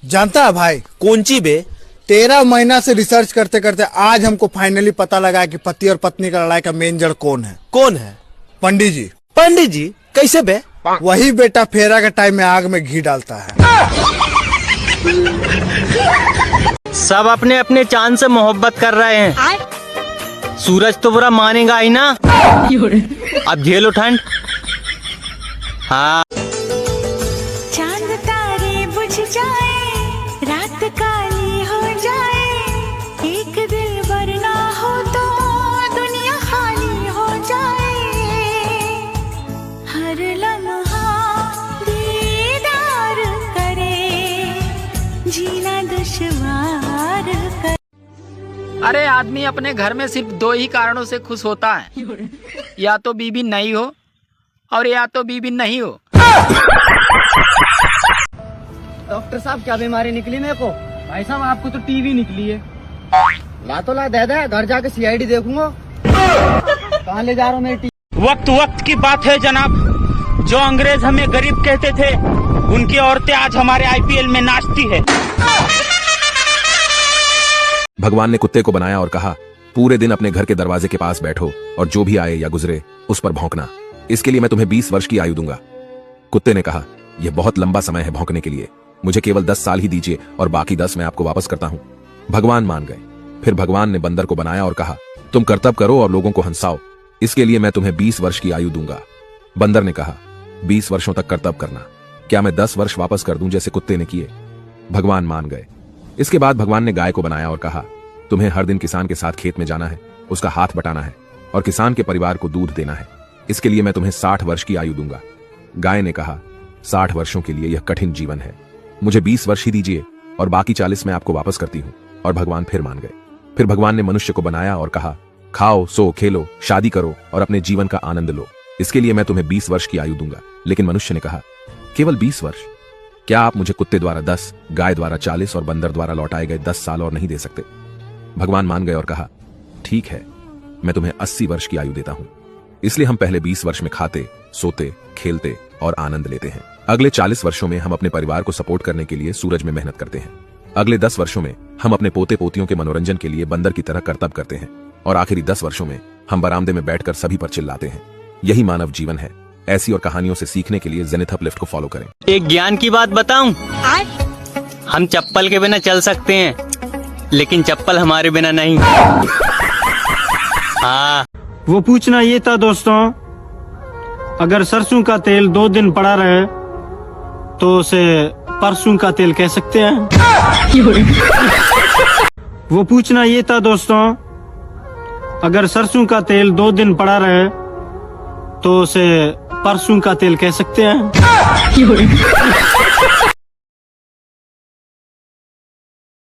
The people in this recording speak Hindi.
जानता है भाई, कौन ची बे? 13 महीना से रिसर्च करते करते आज हमको फाइनली पता लगा कि पति और पत्नी का लड़ाई का मेन जड़ कौन है। कौन है? पंडित जी। पंडित जी? कैसे बे? वही बेटा फेरा के टाइम में आग में घी डालता है। सब अपने अपने चांद से मोहब्बत कर रहे हैं, सूरज तो बुरा मानेगा ही ना। अब झेलो ठंड। हाँ, चांद तारे बुझ जाए, रात काली हो जाए, एक दिल वरना हो तो दुनिया खाली हो जाए, हर लम्हा दीदार करे, जीना दुश्वार करे। अरे आदमी अपने घर में सिर्फ 2 ही कारणों से खुश होता है, या तो बीबी नहीं हो और या तो बीबी नहीं हो। डॉक्टर साहब क्या बीमारी निकली मेरे को? भाई साहब आपको तो टीवी निकली है। ला तो ला, दे दे, घर जाके सीआईडी देखूंगा। कहाँ ले जा रहा हूँ मेरी टीवी? वक्त वक्त की बात है जनाब, जो अंग्रेज हमें गरीब कहते थे, उनकी औरतें आज हमारे आईपीएल में नाचती है। भगवान ने कुत्ते को बनाया और कहा, पूरे दिन अपने घर के दरवाजे के पास बैठो और जो भी आए या गुजरे उस पर भौंकना। इसके लिए मैं तुम्हें 20 वर्ष की आयु दूंगा। कुत्ते ने कहा, यह बहुत लंबा समय है भौंकने के लिए, मुझे केवल 10 साल ही दीजिए और बाकी 10 मैं आपको वापस करता हूं। भगवान मान गए। फिर भगवान ने बंदर को बनाया और कहा, तुम कर्तव्य करो और लोगों को हंसाओ, इसके लिए मैं तुम्हें 20 वर्ष की आयु दूंगा। बंदर ने कहा, 20 वर्षों तक कर्तव्य करना, क्या मैं 10 वर्ष वापस कर दूं जैसे कुत्ते ने किए? भगवान मान गए। इसके बाद भगवान ने गाय को बनाया और कहा, तुम्हें हर दिन किसान के साथ खेत में जाना है, उसका हाथ बटाना है और किसान के परिवार को दूध देना है, इसके लिए मैं तुम्हें 60 वर्ष की आयु दूंगा। गाय ने कहा, 60 वर्षों के लिए यह कठिन जीवन है, मुझे 20 वर्ष ही दीजिए और बाकी 40 मैं आपको वापस करती हूं। और भगवान फिर मान गए। फिर भगवान ने मनुष्य को बनाया और कहा, खाओ, सो, खेलो, शादी करो और अपने जीवन का आनंद लो, इसके लिए मैं तुम्हें 20 वर्ष की आयु दूंगा। लेकिन मनुष्य ने कहा, केवल 20 वर्ष? क्या आप मुझे कुत्ते द्वारा 10, गाय द्वारा 40 और बंदर द्वारा लौटाए गए 10 साल और नहीं दे सकते? भगवान मान गए और कहा, ठीक है, मैं तुम्हें 80 वर्ष की आयु देता हूं। इसलिए हम पहले 20 वर्ष में खाते, सोते, खेलते और आनंद लेते हैं। अगले 40 वर्षों में हम अपने परिवार को सपोर्ट करने के लिए सूरज में मेहनत करते हैं। अगले 10 वर्षों में हम अपने पोते पोतियों के मनोरंजन के लिए बंदर की तरह कर्तव्य करते हैं और आखिरी 10 वर्षों में हम बरामदे में बैठकर सभी पर चिल्लाते हैं। यही मानव जीवन है। ऐसी और कहानियों से सीखने के लिए जेनिथ अपलिफ्ट को फॉलो करें। एक ज्ञान की बात बताऊं, हम चप्पल के बिना चल सकते हैं, लेकिन चप्पल हमारे बिना नहीं। हाँ, वो पूछना ये था दोस्तों, अगर सरसों का तेल 2 दिन पड़ा रहे तो उसे परसों का तेल कह सकते हैं? वो पूछना ये था दोस्तों, अगर सरसों का तेल 2 दिन पड़ा रहे तो उसे परसों का तेल कह सकते हैं?